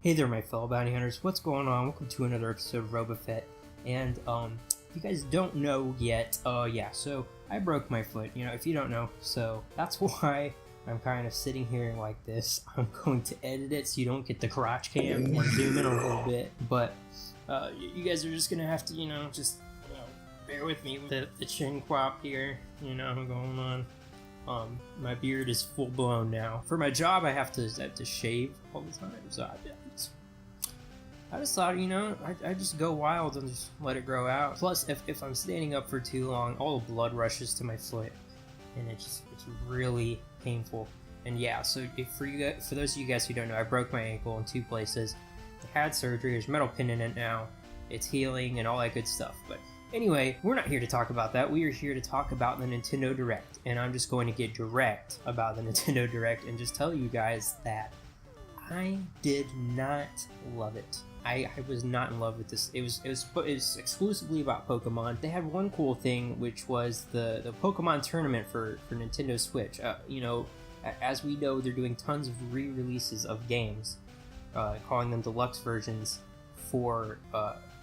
Hey there, my fellow bounty hunters. What's going on? Welcome to another episode of RobaFett. And if you guys don't know yet, so I broke my foot. If you don't know, so that's why I'm kind of sitting here like this. I'm going to edit it so you don't get the crotch cam or zoom in a little bit. But you guys are just gonna have to, bear with me with the chin quap here. Going on. My beard is full blown now. For my job, I have to shave all the time, so I just thought, I just go wild and just let it grow out. Plus, if I'm standing up for too long, all the blood rushes to my foot, and it's really painful. And yeah, so for those of you guys who don't know, I broke my ankle in 2 places. I had surgery. There's metal pin in it now. It's healing and all that good stuff. But anyway, we're not here to talk about that. We are here to talk about the Nintendo Direct, and I'm just going to get direct about the Nintendo Direct and just tell you guys that I did not love it. I was not in love with this. It was exclusively about Pokemon. They had one cool thing, which was the Pokemon tournament for Nintendo Switch. As we know, they're doing tons of re-releases of games, calling them deluxe versions for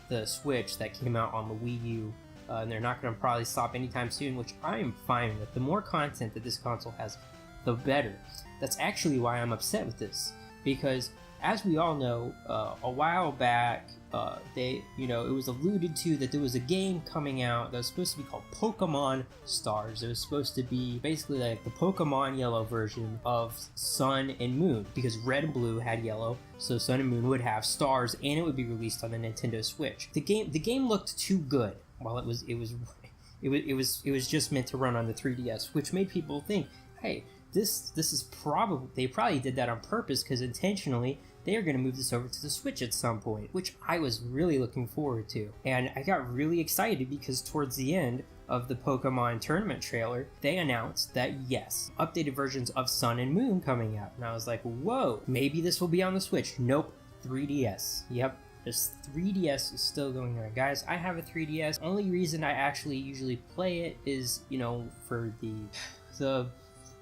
the Switch that came out on the Wii U, and they're not going to probably stop anytime soon, which I am fine with. The more content that this console has, the better. That's actually why I'm upset with this, because as we all know, a while back, it was alluded to that there was a game coming out that was supposed to be called Pokémon Stars. It was supposed to be basically like the Pokemon Yellow version of Sun and Moon, because Red and Blue had Yellow, so Sun and Moon would have Stars, and it would be released on the Nintendo Switch. The game looked too good, while it was just meant to run on the 3DS, which made people think, hey, this is they probably did that on purpose, because intentionally they are going to move this over to the Switch at some point, which I was really looking forward to. And I got really excited because towards the end of the Pokemon tournament trailer, they announced that yes, updated versions of Sun and Moon coming out. And I was like, whoa, maybe this will be on the Switch. Nope, 3DS. Yep, this 3DS is still going on. Guys, I have a 3DS. Only reason I actually usually play it is, for the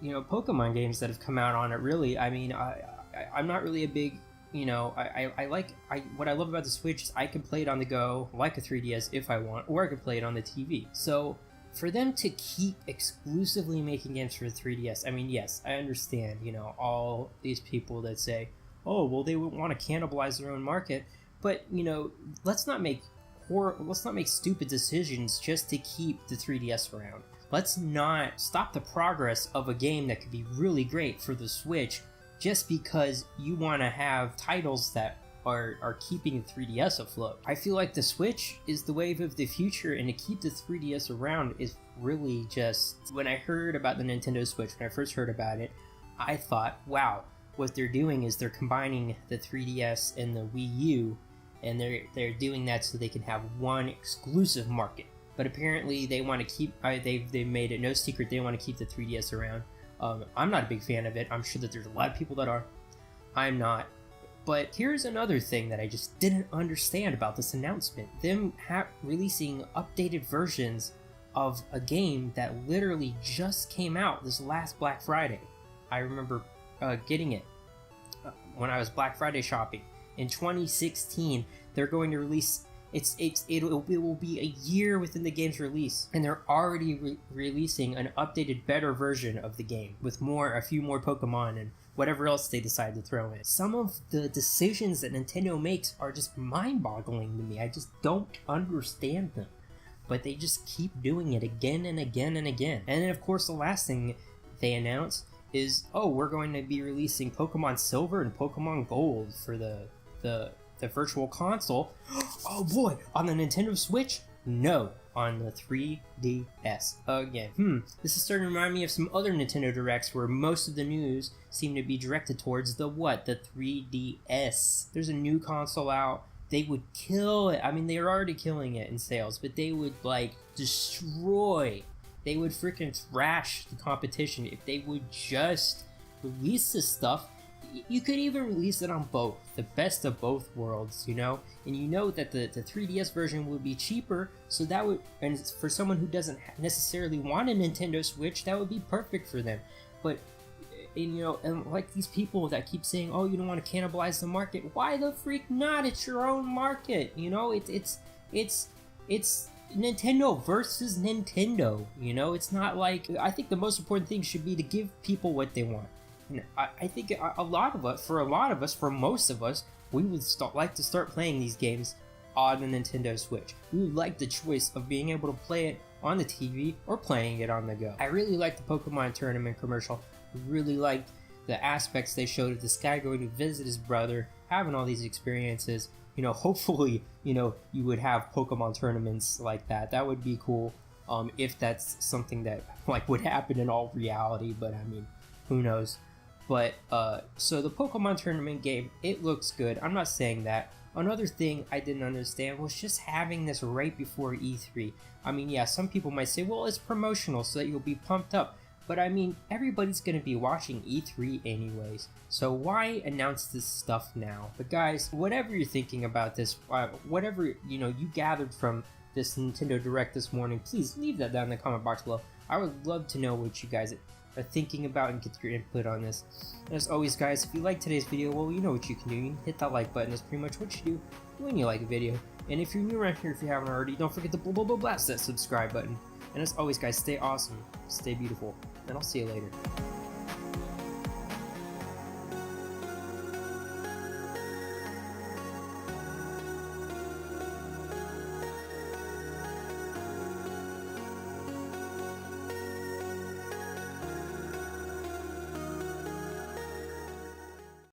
Pokemon games that have come out on it. Really, I mean, I'm not really a big, what I love about the Switch is I can play it on the go like a 3DS if I want, or I can play it on the TV. So for them to keep exclusively making games for the 3DS, I mean, yes, I understand, all these people that say, oh, well, they would want to cannibalize their own market, but, let's not make stupid decisions just to keep the 3DS around. Let's not stop the progress of a game that could be really great for the Switch just because you want to have titles that are keeping the 3DS afloat. I feel like the Switch is the wave of the future, and to keep the 3DS around is really just... When I heard about the Nintendo Switch, when I first heard about it, I thought, wow, what they're doing is they're combining the 3DS and the Wii U, and they're doing that so they can have one exclusive market. But apparently they want to keep... They've made it no secret they want to keep the 3DS around. I'm not a big fan of it. I'm sure that there's a lot of people that are. I'm not. But here's another thing that I just didn't understand about this announcement. Them releasing updated versions of a game that literally just came out this last Black Friday. I remember getting it when I was Black Friday shopping. In 2016, they're going to release... It will be a year within the game's release, and they're already releasing an updated, better version of the game with a few more Pokemon and whatever else they decide to throw in. Some of the decisions that Nintendo makes are just mind-boggling to me. I just don't understand them, but they just keep doing it again and again and again. And then, of course, the last thing they announced is, oh, we're going to be releasing Pokemon Silver and Pokemon Gold for the Virtual Console. Oh boy, on the Nintendo Switch? No, on the 3DS. Again, this is starting to remind me of some other Nintendo Directs where most of the news seemed to be directed towards the 3DS. There's a new console out. They would kill it. I mean, they're already killing it in sales, but they would, destroy. They would freaking thrash the competition if they would just release this stuff. You could even release it on both, the best of both worlds, and that the 3DS version would be cheaper, so that would, and for someone who doesn't necessarily want a Nintendo Switch, that would be perfect for them. But and like these people that keep saying, oh, you don't want to cannibalize the market. Why the freak not? It's your own market. It's Nintendo versus Nintendo. It's not like, I think the most important thing should be to give people what they want. I think for most of us, we would like to start playing these games on the Nintendo Switch. We would like the choice of being able to play it on the TV or playing it on the go. I really liked the Pokemon tournament commercial. I really liked the aspects they showed of this guy going to visit his brother, having all these experiences. Hopefully, you would have Pokemon tournaments like that. That would be cool, if that's something that would happen in all reality, but I mean, who knows. But so the Pokemon tournament game, it looks good. I'm not saying that. Another thing I didn't understand was just having this right before E3. I mean, yeah, some people might say, well, it's promotional so that you'll be pumped up. But I mean, everybody's going to be watching E3 anyways, so why announce this stuff now? But guys, whatever you're thinking about this, whatever you gathered from this Nintendo Direct this morning, please leave that down in the comment box below. I would love to know what you guys are thinking about and get your input on this. And as always, guys, if you like today's video, well, you know what you can do. You can hit that like button. That's pretty much what you do when you like a video. And if you're new around here, if you haven't already, don't forget to blast that subscribe button. And as always, guys, stay awesome, stay beautiful, and I'll see you later.